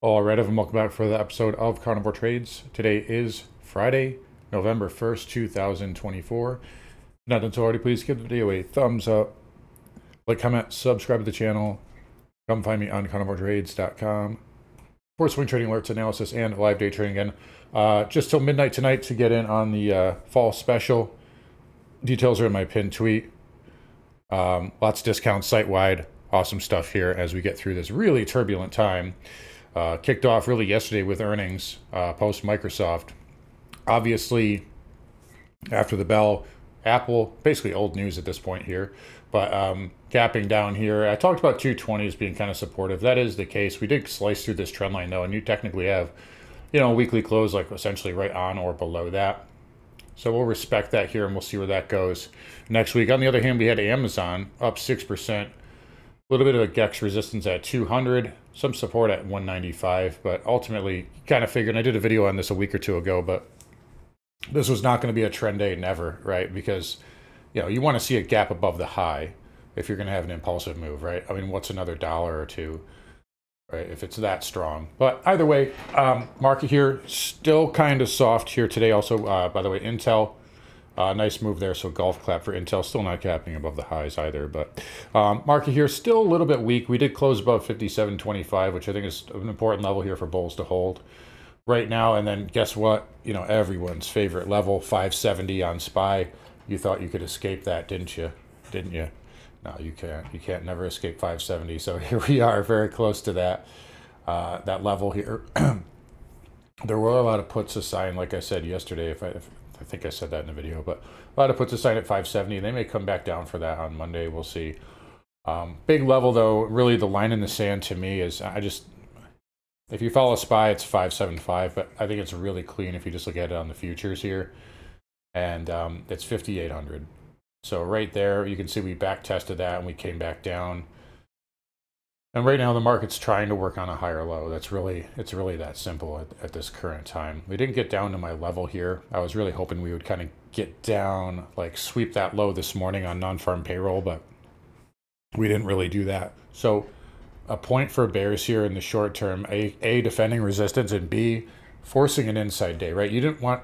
All right, everyone, welcome back for the episode of Carnivore Trades. Today is Friday, November 1st, 2024. If not done so already, please give the video a thumbs up, like, comment, subscribe to the channel. Come find me on carnivoretrades.com for swing trading alerts, analysis, and live day trading again. Just till midnight tonight to get in on the fall special. Details are in my pinned tweet. Lots of discounts site-wide. Awesome stuff here as we get through this really turbulent time. Kicked off really yesterday with earnings post Microsoft. Obviously, after the bell, Apple, basically old news at this point here, but gapping down here. I talked about 220s being kind of supportive. That is the case. We did slice through this trend line though, and you technically have, a weekly close like essentially right on or below that. So we'll respect that here and we'll see where that goes next week. On the other hand, we had Amazon up 6%. A little bit of a GEX resistance at 200, some support at 195, but ultimately kind of figured, and I did a video on this a week or two ago, but this was not going to be a trend day, never, right? Because, you want to see a gap above the high if you're going to have an impulsive move, right? I mean, what's another dollar or two, right, if it's that strong? But either way, market here still kind of soft here today. Also, by the way, Intel, nice move there, so golf clap for Intel. Still not capping above the highs either, but market here still a little bit weak. We did close above 57.25, which I think is an important level here for bulls to hold right now. And then guess what? Everyone's favorite level, 570 on SPY. You thought you could escape that, didn't you? Didn't you? No, you can't. You can't never escape 570. So here we are, very close to that that level here. There were a lot of puts assigned, like I said yesterday, if I think I said that in the video, but a lot of puts assigned at 570. They may come back down for that on Monday. We'll see. Big level, though, really the line in the sand to me is if you follow SPY, it's 575, but I think it's really clean if you just look at it on the futures here. And it's 5,800. So right there, you can see we back tested that and we came back down. And right now the market's trying to work on a higher low. It's really that simple at this current time. We didn't get down to my level here. I was really hoping we would kind of get down, like sweep that low this morning on non-farm payroll, but we didn't really do that. So a point for bears here in the short term, A, defending resistance, and B, forcing an inside day, right? You didn't want,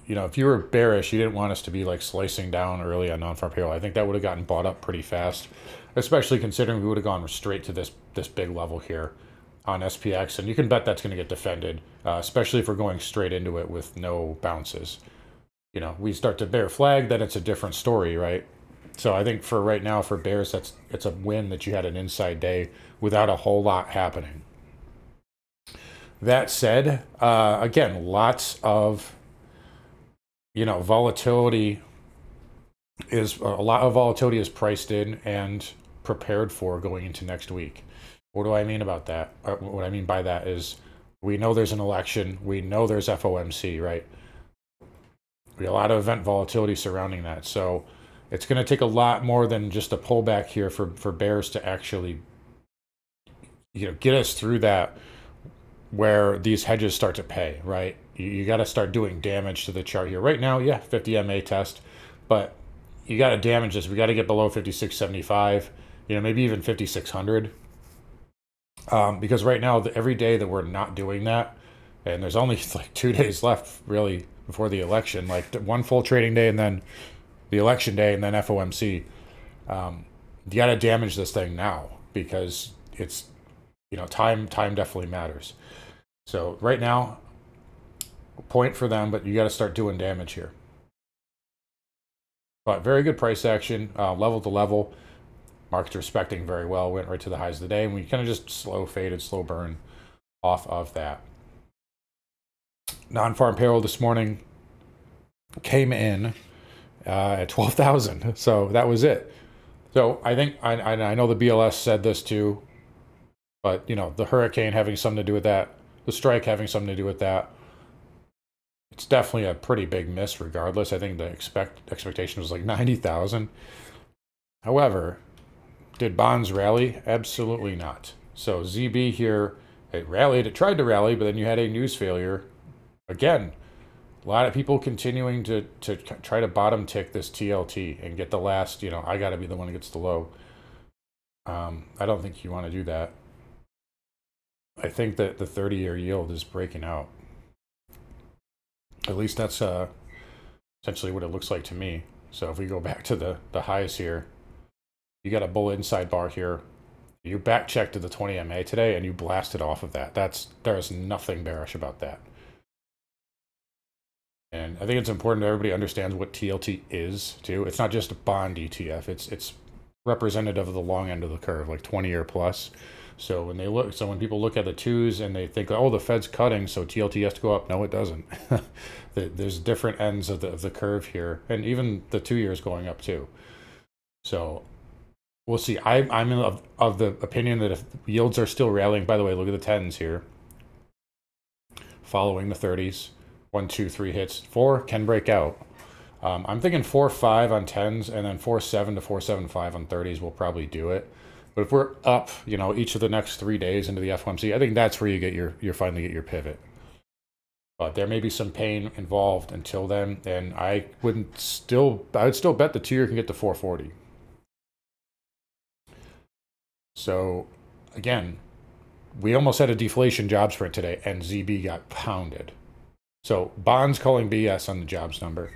if you were bearish, you didn't want us to be like slicing down early on non-farm payroll. I think that would have gotten bought up pretty fast, especially considering we would have gone straight to this big level here on SPX. And you can bet that's going to get defended, especially if we're going straight into it with no bounces. We start to bear flag, then it's a different story, right? So I think for right now, for bears, it's a win that you had an inside day without a whole lot happening. That said, again, lots of volatility is a lot of volatility is priced in and prepared for going into next week. What do I mean about that? What I mean by that is we know there's an election. We know there's FOMC, right? We have a lot of event volatility surrounding that. So it's going to take a lot more than just a pullback here for bears to actually, get us through that where these hedges start to pay, right? You got to start doing damage to the chart here. Right now, yeah, 50 MA test, but you got to damage this. We got to get below 5675, maybe even 5600. Because right now, every day that we're not doing that, and there's only like 2 days left really before the election, like one full trading day and then the election day and then FOMC, you got to damage this thing now because it's, time definitely matters. So right now, point for them, but you got to start doing damage here. But very good price action, level to level. Market's respecting very well. Went right to the highs of the day, and we kind of just slow burn off of that. Non-farm payroll this morning came in at 12,000, so that was it. So I think I know the BLS said this too, but the hurricane having something to do with that, the strike having something to do with that. It's definitely a pretty big miss regardless. I think the expectation was like 90,000. However, did bonds rally? Absolutely not. So ZB here, it rallied, it tried to rally, but then you had a news failure. Again, a lot of people continuing to try to bottom tick this TLT and get the last, I got to be the one that gets the low. I don't think you want to do that. I think that the 30-year yield is breaking out. At least that's essentially what it looks like to me. So if we go back to the highs here, you got a bull inside bar here. You back check to the 20 MA today and you blasted off of that. There's nothing bearish about that. And I think it's important that everybody understands what TLT is too. It's not just a bond ETF. It's representative of the long end of the curve, like 20-year plus. So when people look at the twos and they think, oh, the Fed's cutting, so TLT has to go up. No, it doesn't. There's different ends of the curve here, and even the 2 years going up too. So we'll see. I'm of the opinion that if yields are still rallying, by the way, look at the 10s here, following the 30s, 1, 2, 3 hits, 4 can break out. I'm thinking 4.5 on 10s and then 4.7 to 4.75 on 30s will probably do it. But if we're up, each of the next 3 days into the FOMC, I think that's where you finally get your pivot. But there may be some pain involved until then, and I would still bet the 2-year can get to 4.40. So again, we almost had a deflation jobs print today, and ZB got pounded. So bonds calling BS on the jobs number.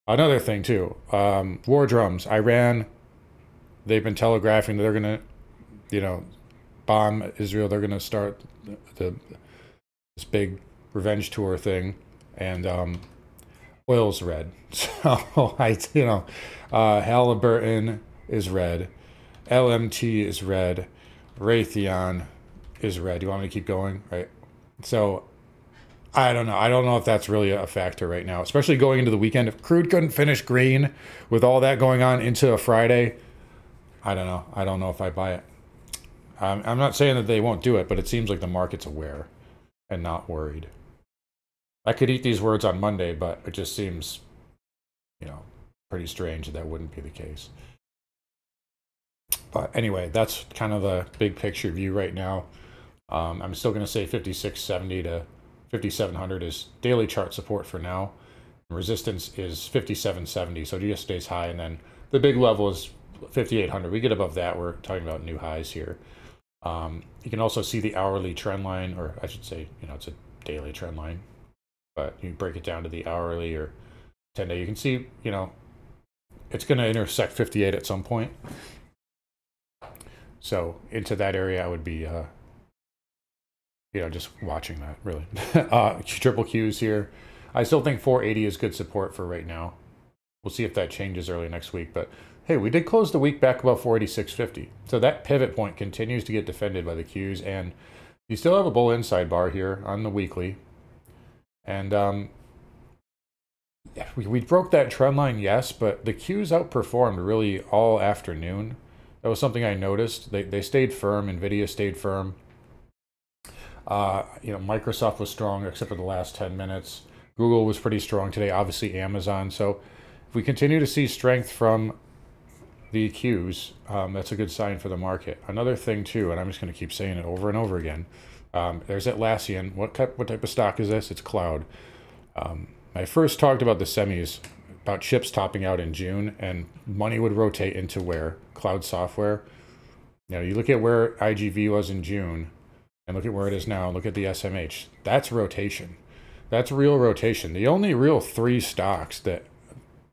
Another thing too, war drums. Iran, they've been telegraphing that they're gonna, bomb Israel. They're gonna start this big revenge tour thing, and oil's red. So Halliburton is red, LMT is red, Raytheon is red. You want me to keep going, right? So I don't know. I don't know if that's really a factor right now, especially going into the weekend. If crude couldn't finish green with all that going on into a Friday, I don't know. I don't know if I buy it. I'm not saying that they won't do it, but it seems like the market's aware and not worried. I could eat these words on Monday, but it just seems, pretty strange that wouldn't be the case. But anyway, that's kind of the big picture view right now. I'm still going to say 5670 to 5700 is daily chart support for now. Resistance is 5770, so it just stays high, and then the big level is 5800. We get above that, we're talking about new highs here. You can also see the hourly trend line, or I should say, it's a daily trend line, but you break it down to the hourly or 10-day. You can see, it's going to intersect 58 at some point. So into that area, I would be, just watching that, really. Triple Qs here. I still think 480 is good support for right now. We'll see if that changes early next week. But hey, we did close the week back above 486.50. So that pivot point continues to get defended by the Qs. And you still have a bull inside bar here on the weekly. And we broke that trend line, yes, but the Qs outperformed really all afternoon. That was something I noticed. They stayed firm. NVIDIA stayed firm. Microsoft was strong except for the last 10 minutes. Google was pretty strong today. Obviously, Amazon. So if we continue to see strength from the Qs, that's a good sign for the market. Another thing too, and I'm just going to keep saying it over and over again. There's Atlassian. What type of stock is this? It's cloud. I first talked about the semis, about chips topping out in June, and money would rotate into where? Cloud software. You look at where IGV was in June, and look at where it is now. Look at the SMH. That's rotation. That's real rotation. The only real 3 stocks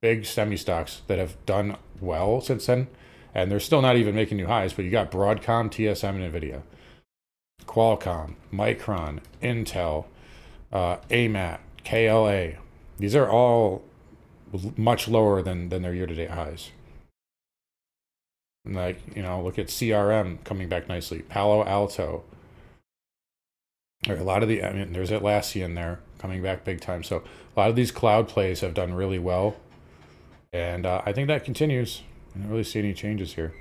big semi stocks that have done well since then, and they're still not even making new highs, but you got Broadcom, TSM, and NVIDIA. Qualcomm, Micron, Intel, AMAT, KLA. These are all much lower than their year-to-date highs. Like, look at CRM coming back nicely. Palo Alto. A lot of there's Atlassian there coming back big time. So a lot of these cloud plays have done really well. And I think that continues. I don't really see any changes here.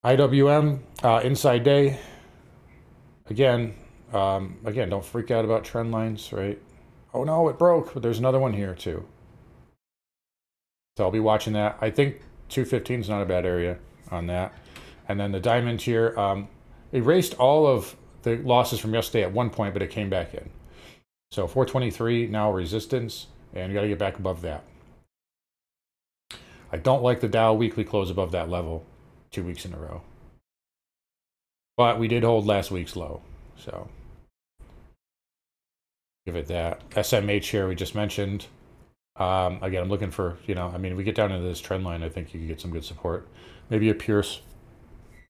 IWM, inside day. Again, don't freak out about trend lines, right? Oh no, it broke, but there's another one here too. So I'll be watching that. I think 215 is not a bad area on that. And then the diamond here, erased all of the losses from yesterday at one point, but it came back in. So 423, now resistance, and you got to get back above that. I don't like the Dow weekly close above that level 2 weeks in a row. But we did hold last week's low, so give it that. SMH here we just mentioned. Again, I'm looking for, I mean, if we get down into this trend line, I think you can get some good support. Maybe a Pierce,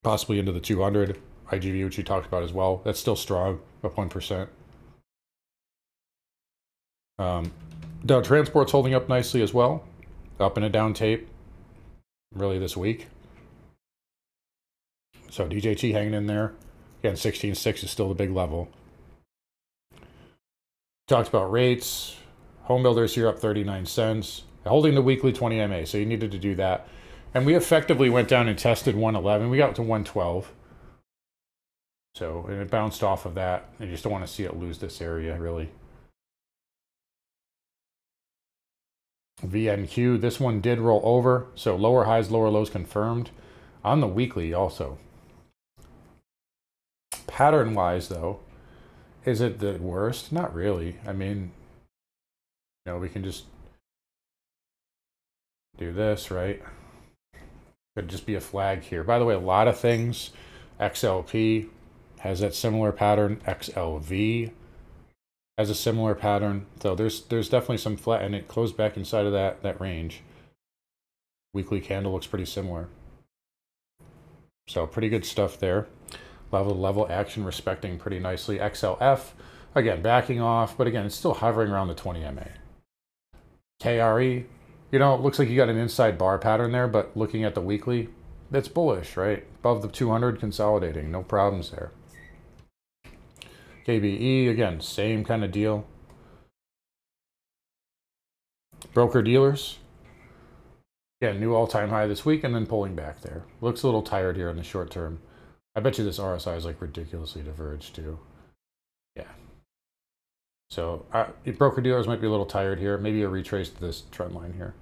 possibly into the 200. IGV, which you talked about as well. That's still strong, up 1%. Dow Transport's holding up nicely as well. Up in a down tape, really this week. So DJT hanging in there. Again, 16.6 is still the big level. Talked about rates. Home builders here up 39 cents. Holding the weekly 20 MA, so you needed to do that. And we effectively went down and tested 111. We got to 112. So, and it bounced off of that. I just don't want to see it lose this area, really. VNQ, this one did roll over. So lower highs, lower lows confirmed. On the weekly also. Pattern-wise, though, is it the worst? Not really. I mean, we can just do this, right? Could just be a flag here. By the way, a lot of things, XLP has that similar pattern. XLV has a similar pattern. So there's definitely some flat, and it closed back inside of that range. Weekly candle looks pretty similar. So pretty good stuff there. Level action respecting pretty nicely. XLF, again, backing off, but again, it's still hovering around the 20 MA. KRE, it looks like you got an inside bar pattern there, but looking at the weekly, that's bullish, right? Above the 200, consolidating, no problems there. KBE, again, same kind of deal. Broker dealers, again, new all-time high this week and then pulling back there. Looks a little tired here in the short term. I bet you this RSI is like ridiculously diverged too. Yeah. So broker dealers might be a little tired here. Maybe a retrace to this trend line here.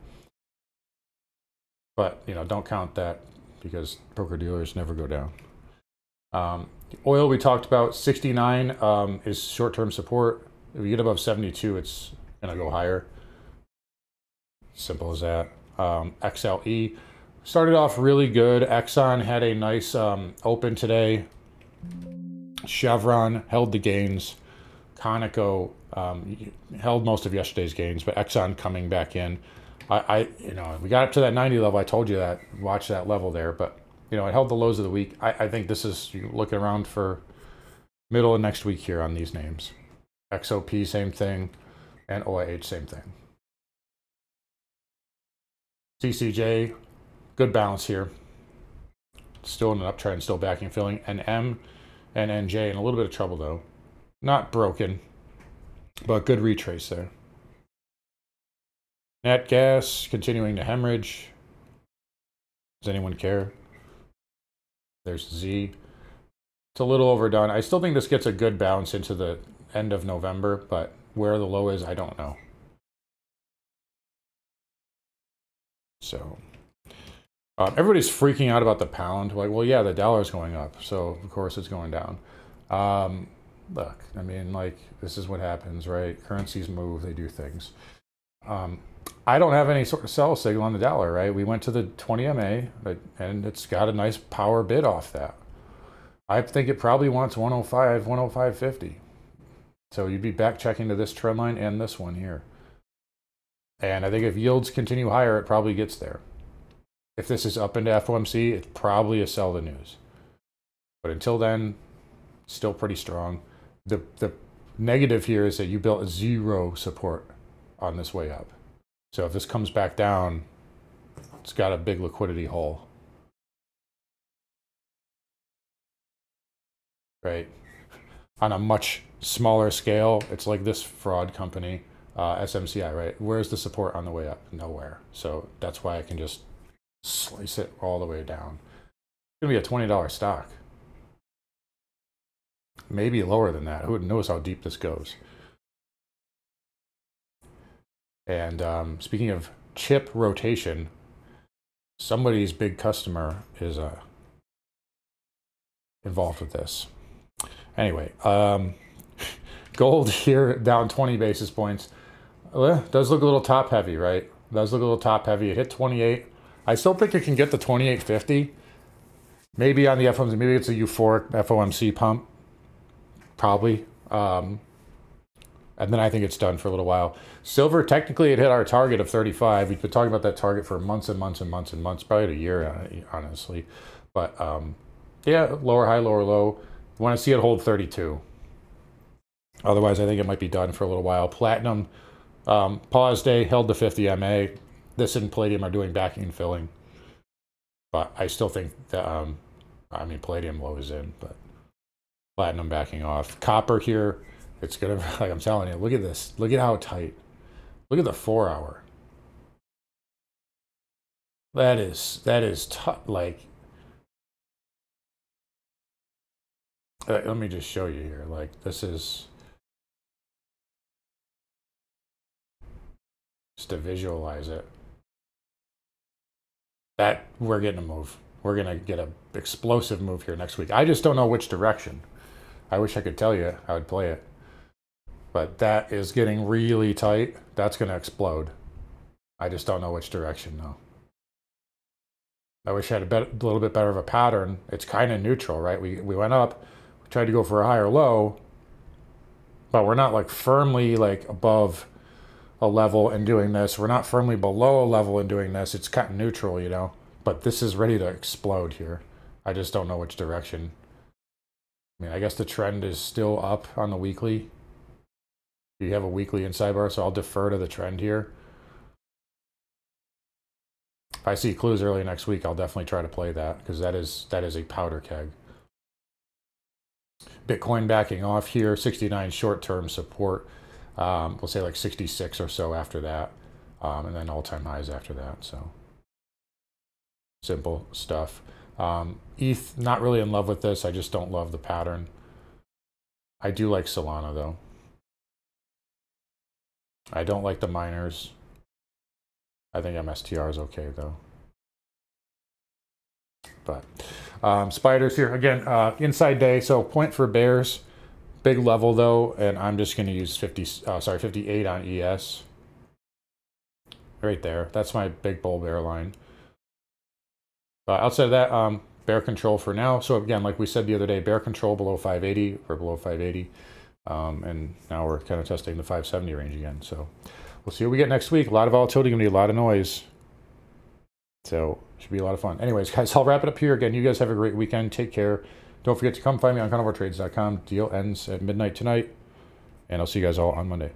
But, don't count that because broker dealers never go down. Oil we talked about, 69 is short-term support. If we get above 72, it's going to go higher. Simple as that. XLE started off really good. Exxon had a nice open today. Chevron held the gains. Conoco held most of yesterday's gains, but Exxon coming back in. We got up to that 90 level. I told you that. Watch that level there, but it held the lows of the week. I think this is looking around for middle of next week here on these names. XOP, same thing, and OIH, same thing. CCJ, good balance here. Still in an uptrend, still backing, filling. NM and NJ in a little bit of trouble though. Not broken, but good retrace there. Nat gas continuing to hemorrhage. Does anyone care? There's Z. It's a little overdone. I still think this gets a good bounce into the end of November, but where the low is, I don't know. So everybody's freaking out about the pound. Like, well, yeah, the dollar's going up, so of course it's going down. Look, I mean, like, this is what happens, right? Currencies move, they do things. I don't have any sort of sell signal on the dollar, right? We went to the 20 MA, and it's got a nice power bid off that. I think it probably wants 105, 105.50. So you'd be back checking to this trend line and this one here. And I think if yields continue higher, it probably gets there. If this is up into FOMC, it's probably a sell the news. But until then, still pretty strong. The negative here is that you built zero support on this way up. So if this comes back down, it's got a big liquidity hole. Right? On a much smaller scale, it's like this fraud company, SMCI, right? Where's the support on the way up? Nowhere. So that's why I can just slice it all the way down. It's going to be a $20 stock. Maybe lower than that. Who knows how deep this goes? And speaking of chip rotation, somebody's big customer is involved with this. Anyway, gold here down 20 basis points. Does look a little top heavy, right? Does look a little top heavy. It hit 28. I still think it can get to 28.50. Maybe on the FOMC, maybe it's a euphoric FOMC pump. Probably. And then I think it's done for a little while. Silver, technically it hit our target of 35. We've been talking about that target for months and months and months and months, probably a year, honestly. But yeah, lower high, lower low. Want to see it hold 32. Otherwise, I think it might be done for a little while. Platinum, pause day, held the 50 MA. This and palladium are doing backing and filling. But I still think that, I mean, palladium low is in, but platinum backing off. Copper here, it's going to, like I'm telling you, look at this. Look at how tight. Look at the 4 hour. That is like, let me just show you here. Like, this is, just to visualize it. That, we're getting a move. We're going to get an explosive move here next week. I just don't know which direction. I wish I could tell you I would play it. But that is getting really tight. That's going to explode. I just don't know which direction, though. I wish I had a little bit better of a pattern. It's kind of neutral, right? We went up, we tried to go for a higher low, but we're not like firmly like above a level and doing this. We're not firmly below a level and doing this. It's kind of neutral, you know? But this is ready to explode here. I just don't know which direction. I mean, I guess the trend is still up on the weekly. You have a weekly inside bar, so I'll defer to the trend here. If I see clues early next week, I'll definitely try to play that, because that is a powder keg. Bitcoin backing off here, 69 short-term support. We'll say like 66 or so after that, and then all-time highs after that. So simple stuff. ETH, not really in love with this. I just don't love the pattern. I do like Solana though. I don't like the miners. I think MSTR is okay though. But spiders here again, inside day. So point for bears, big level though, and I'm just going to use 58 on ES. Right there. That's my big bull bear line. Outside of that, bear control for now. So again, like we said the other day, bear control below 580 or below 580. And now we're kind of testing the 570 range again. So we'll see what we get next week. A lot of volatility, going to be a lot of noise. So should be a lot of fun. Anyways, guys, I'll wrap it up here. Again, you guys have a great weekend. Take care. Don't forget to come find me on carnivoretrades.com. Deal ends at midnight tonight. And I'll see you guys all on Monday.